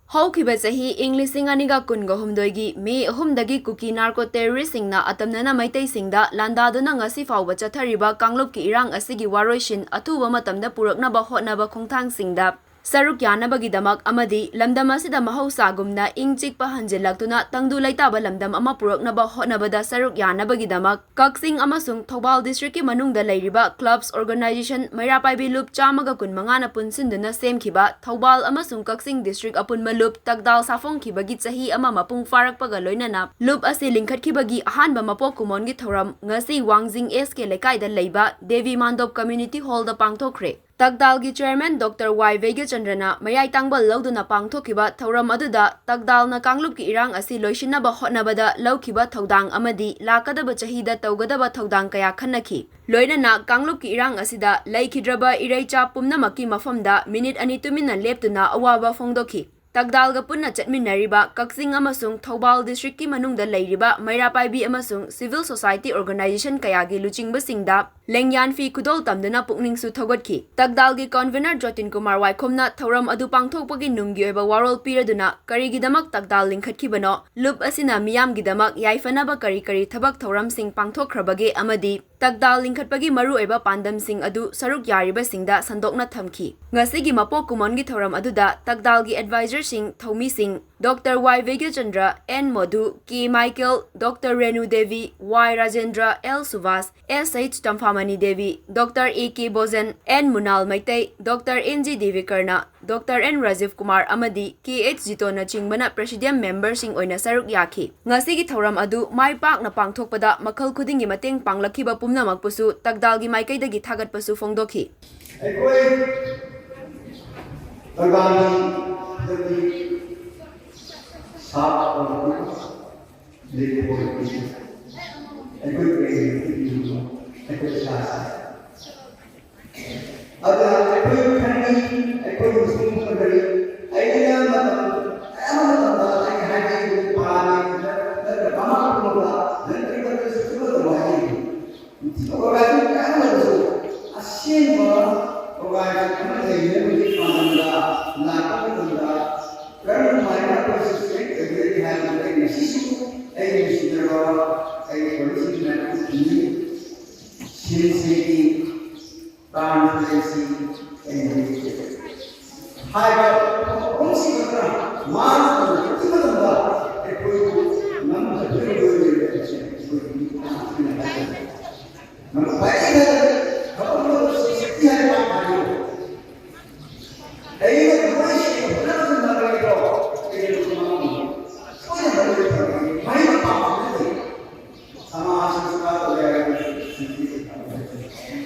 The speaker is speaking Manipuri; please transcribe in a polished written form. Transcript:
Houkhiba chahi English aniga kunga humdoigi May ahumdagi Kuki Narco Terrorist singna atamnana meitei singda landaduna ngasifaoba chathariba kanglup ki erang asigi waroisin athuba matamda puraknaba hotnaba khongthangsingda saruk yanabagidamak amadi lamdam asida mahausagumna ingchikpa hanjilaktuna tangdu laitaba lamdam ama puraknaba hotnabada saruk yanabagidamak Kaksing amasung Thoubal District ki manungda leiriba clubs organization Meira Paibi Lup chamaga kunmanga na punsinduna semkhiba Thoubal amasung Kaksing District apunma Lup TAKDAL safongkhibagi chahi ama mapung farakpaga loinana Lup asi lingkhatkhibagi Ahanba Mapok Kumon gi Thouram ngasi Wangjing SK Leikai da leiba Devi Mandop Community Hall da Pangthokkhre TAKDAL gi Chairman Dr.Y.Bheigyachandra na mayai tangbal lauduna pangthokhiba Thouram aduda TAKDAL na kanglup ki erang asi loisinaba hotnabada laukhiba thodang amadi lakadaba chahida tawgadaba thodang kaya khanaki loinana kanglup ki erang asida laikhidraba iraicha pumnamaki mafamda minute ani tumina leptuna awaba fongdokhi TAKDAL ga punna chatminariba Kaksing amasung Thoubal District ki manungda leiriba Meira Paibi amasung civil society organization kayagi luchingbasingda lengyan fi kudol tamduna pukningsu thogodki TAKDAL gi convener Jotin Kumar Waikhomna Thouram adu pangthokpagi nunggi oiba warol piraduna karigidamak TAKDAL lingkhatkibano Lup asina miyamgidamak yaifanaba kari thabak Thouram sing pangthokhrabage amadi TAKDAL lingkhatpagi maru oiba pandam sing adu saruk yariba singda sandokna thamki ngasigi Mapok Kumon gi Thouram aduda TAKDAL gi advisor sing Thoumi Singh Dr.Y.Bheigyachandra N Madhu K Michael Dr. Renu Devi Y Rajendra L Suvas S.H. Tamfamani Devi Dr. A.K. Bozen N Munal Meitei Dr. N.G. Devikarna Dr. N Rajiv Kumar amadi K.H. Jitona chingbana Presidium member sing oina saruk yaki ngasigi Thouram adu mai pak na pangthokpada makhal khudingi mateng panglakhiba pumnamak pusu TAKDAL gi maikaidagi thagatpasu fongdokhi